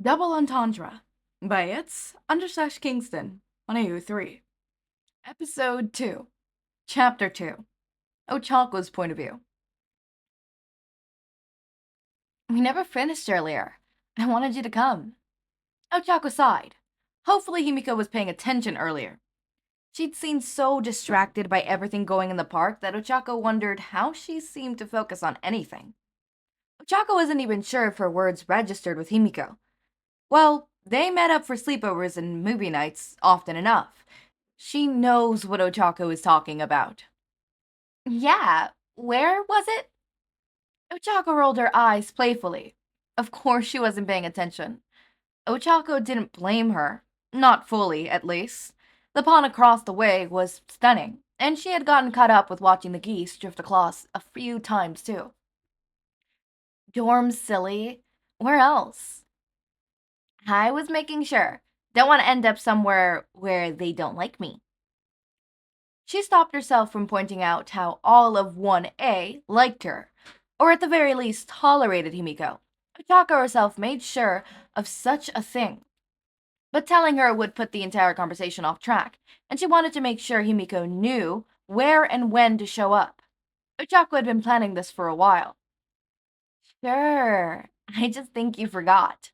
Double Entendre by its_Kingston on AU3. Episode 2, Chapter 2, Ochako's Point of View. We never finished earlier. I wanted you to come. Ochako sighed. Hopefully Himiko was paying attention earlier. She'd seemed so distracted by everything going in the park that Ochako wondered how she seemed to focus on anything. Ochako wasn't even sure if her words registered with Himiko. Well, they met up for sleepovers and movie nights often enough. She knows what Ochako is talking about. Yeah, where was it? Ochako rolled her eyes playfully. Of course she wasn't paying attention. Ochako didn't blame her. Not fully, at least. The pond across the way was stunning, and she had gotten caught up with watching the geese drift across a few times, too. Dorm's silly. Where else? I was making sure. Don't want to end up somewhere where they don't like me. She stopped herself from pointing out how all of 1A liked her, or at the very least tolerated Himiko. Ochako herself made sure of such a thing. But telling her would put the entire conversation off track, and she wanted to make sure Himiko knew where and when to show up. Ochako had been planning this for a while. Sure, I just think you forgot.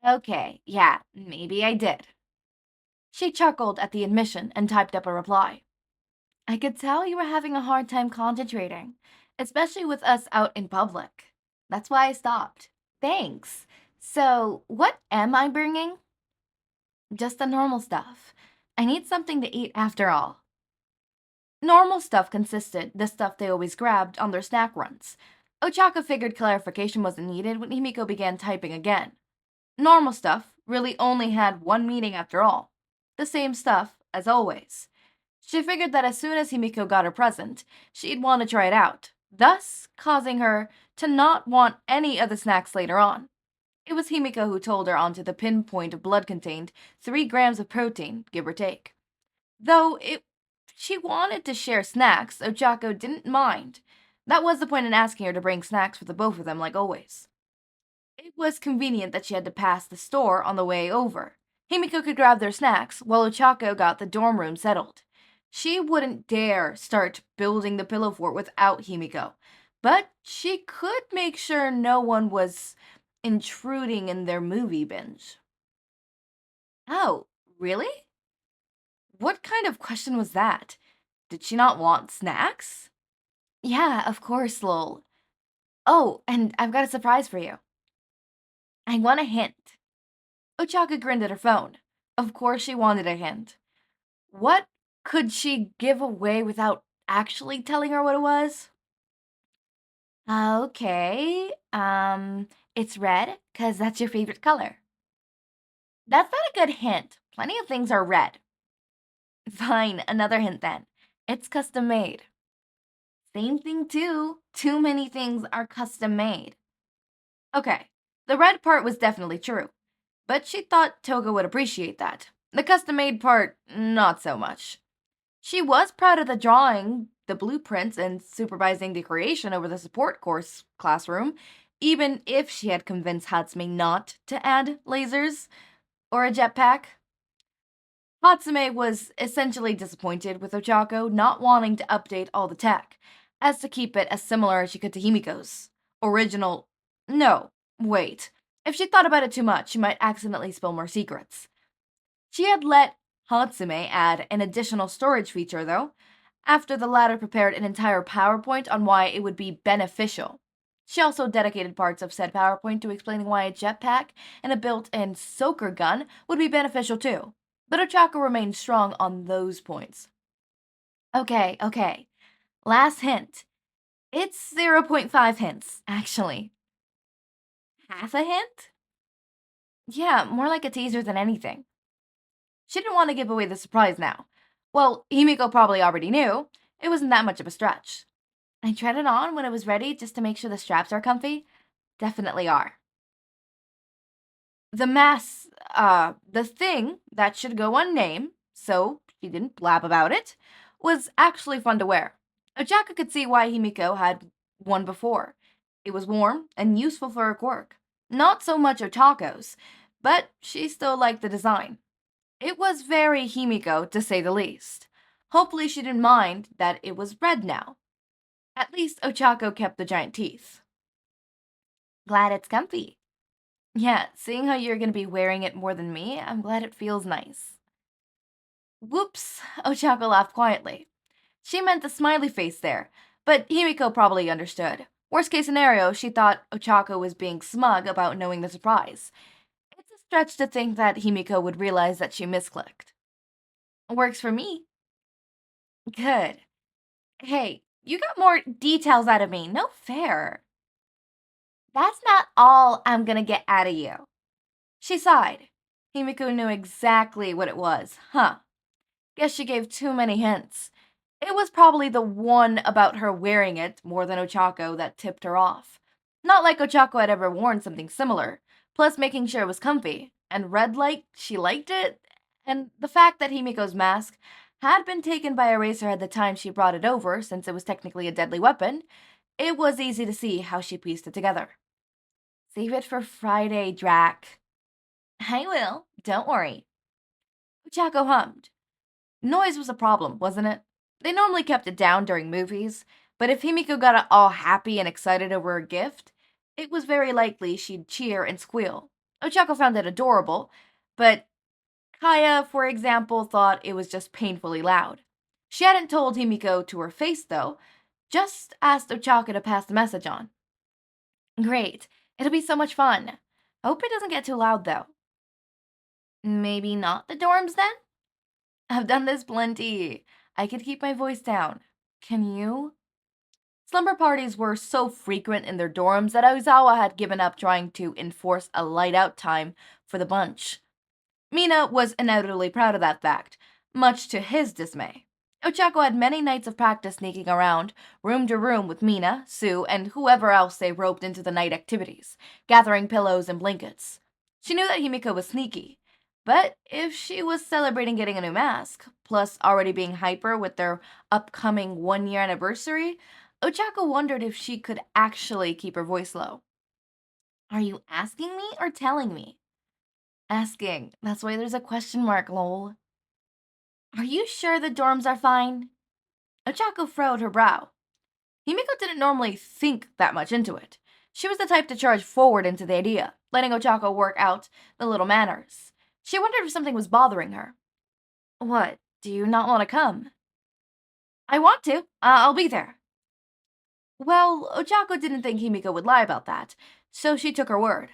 Okay, yeah, maybe I did. She chuckled at the admission and typed up a reply. I could tell you were having a hard time concentrating, especially with us out in public. That's why I stopped. Thanks. So, what am I bringing? Just the normal stuff. I need something to eat after all. Normal stuff consisted the stuff they always grabbed on their snack runs. Ochako figured clarification wasn't needed when Himiko began typing again. Normal stuff really only had one meaning after all. The same stuff as always. She figured that as soon as Himiko got her present, she'd want to try it out, thus causing her to not want any of the snacks later on. It was Himiko who told her onto the pinpoint of blood contained 3 grams of protein, give or take. Though she wanted to share snacks, Ochako didn't mind. That was the point in asking her to bring snacks for the both of them like always. It was convenient that she had to pass the store on the way over. Himiko could grab their snacks while Ochako got the dorm room settled. She wouldn't dare start building the pillow fort without Himiko, but she could make sure no one was intruding in their movie binge. Oh, really? What kind of question was that? Did she not want snacks? Yeah, of course, lol. Oh, and I've got a surprise for you. I want a hint. Ochako grinned at her phone. Of course she wanted a hint. What could she give away without actually telling her what it was? Okay, it's red, 'cause that's your favorite color. That's not a good hint. Plenty of things are red. Fine, another hint then. It's custom made. Same thing too. Too many things are custom made. Okay, the red part was definitely true, but she thought Toga would appreciate that. The custom made part, not so much. She was proud of the drawing, the blueprints, and supervising the creation over the support course classroom, even if she had convinced Hatsume not to add lasers or a jetpack. Hatsume was essentially disappointed with Ochako not wanting to update all the tech, as to keep it as similar as she could to Himiko's original. No, wait. If she thought about it too much, she might accidentally spill more secrets. She had let Hatsume add an additional storage feature, though, after the latter prepared an entire PowerPoint on why it would be beneficial. She also dedicated parts of said PowerPoint to explaining why a jetpack and a built-in soaker gun would be beneficial too, but Ochako remained strong on those points. Okay. Last hint. It's 0.5 hints, actually. Half a hint? Yeah, more like a teaser than anything. She didn't want to give away the surprise now. Well, Himiko probably already knew. It wasn't that much of a stretch. I tried it on when it was ready just to make sure the straps are comfy. Definitely are. The thing that should go unnamed, so she didn't blab about it, was actually fun to wear. Ochako could see why Himiko had one before. It was warm and useful for her quirk. Not so much Ochako's, but she still liked the design. It was very Himiko, to say the least. Hopefully she didn't mind that it was red now. At least Ochako kept the giant teeth. Glad it's comfy. Yeah, seeing how you're gonna be wearing it more than me, I'm glad it feels nice. Whoops, Ochako laughed quietly. She meant the smiley face there, but Himiko probably understood. Worst case scenario, she thought Ochako was being smug about knowing the surprise. It's a stretch to think that Himiko would realize that she misclicked. Works for me. Good. Hey, you got more details out of me. No fair. That's not all I'm gonna get out of you. She sighed. Himiko knew exactly what it was, huh? Guess she gave too many hints. It was probably the one about her wearing it more than Ochako that tipped her off. Not like Ochako had ever worn something similar, plus making sure it was comfy, and red light, she liked it, and the fact that Himiko's mask had been taken by Eraserhead the time she brought it over, since it was technically a deadly weapon, it was easy to see how she pieced it together. Save it for Friday, Drac. I will, don't worry. Ochako hummed. Noise was a problem, wasn't it? They normally kept it down during movies, but if Himiko got all happy and excited over a gift, it was very likely she'd cheer and squeal. Ochako found it adorable, but Kaya, for example, thought it was just painfully loud. She hadn't told Himiko to her face, though, just asked Ochako to pass the message on. Great, it'll be so much fun. Hope it doesn't get too loud, though. Maybe not the dorms, then? I've done this plenty. I could keep my voice down. Can you? Slumber parties were so frequent in their dorms that Ozawa had given up trying to enforce a light-out time for the bunch. Mina was undoubtedly proud of that fact, much to his dismay. Ochako had many nights of practice sneaking around, room to room with Mina, Sue, and whoever else they roped into the night activities, gathering pillows and blankets. She knew that Himiko was sneaky, but if she was celebrating getting a new mask, plus already being hyper with their upcoming one-year anniversary, Ochako wondered if she could actually keep her voice low. Are you asking me or telling me? Asking. That's why there's a question mark, lol. Are you sure the dorms are fine? Ochako furrowed her brow. Himiko didn't normally think that much into it. She was the type to charge forward into the idea, letting Ochako work out the little manners. She wondered if something was bothering her. What, do you not want to come? I want to. I'll be there. Well, Ochako didn't think Himiko would lie about that, so she took her word.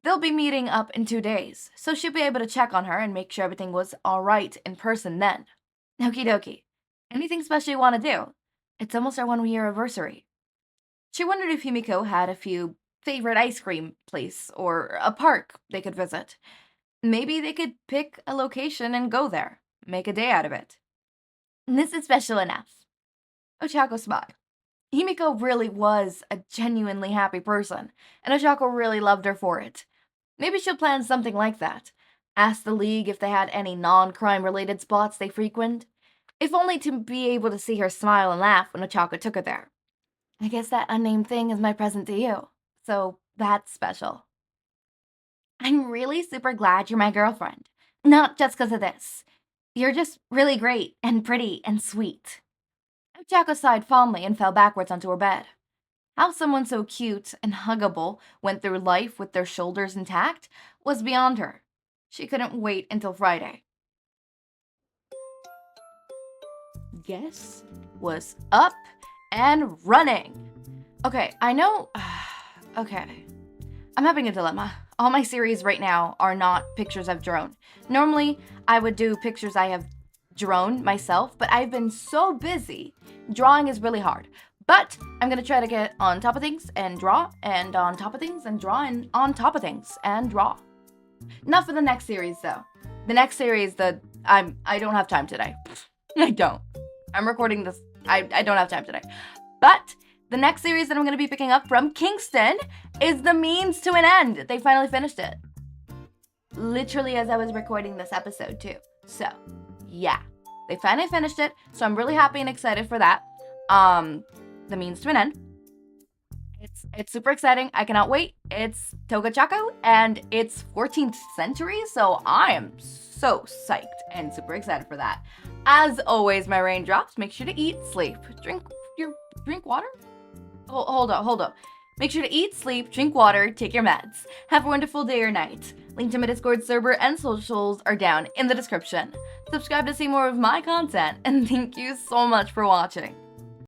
They'll be meeting up in 2 days, so she'll be able to check on her and make sure everything was alright in person then. Okie dokie. Anything special you want to do? It's almost our 1-year anniversary. She wondered if Himiko had a few favorite ice cream place or a park they could visit. Maybe they could pick a location and go there. Make a day out of it. This is special enough. Ochako smiled. Himiko really was a genuinely happy person, and Ochako really loved her for it. Maybe she'll plan something like that. Ask the League if they had any non-crime-related spots they frequent. If only to be able to see her smile and laugh when Ochako took her there. I guess that unnamed thing is my present to you, so that's special. I'm really super glad you're my girlfriend. Not just because of this. You're just really great and pretty and sweet. Ochako sighed fondly and fell backwards onto her bed. How someone so cute and huggable went through life with their shoulders intact was beyond her. She couldn't wait until Friday. Guess was up and running. Okay, I know... okay. I'm having a dilemma. All my series right now are not pictures I've drawn. Normally, I would do pictures I have drawn myself, but I've been so busy. Drawing is really hard. But I'm going to try to get on top of things and draw, and on top of things and draw, and on top of things and draw. Not for the next series, though. The next series, I don't have time today. I don't. I'm recording this. I don't have time today. But the next series that I'm going to be picking up from Kingston is The Means to an End. They finally finished it. Literally as I was recording this episode, too. So, yeah. They finally finished it, so I'm really happy and excited for that. The Means to an End. It's super exciting. I cannot wait. It's Toga Ochako, and it's 14th century, so I am so psyched and super excited for that. As always, my raindrops, make sure to eat, sleep, drink water? Hold up. Make sure to eat, sleep, drink water, take your meds. Have a wonderful day or night. Link to my Discord server and socials are down in the description. Subscribe to see more of my content, and thank you so much for watching.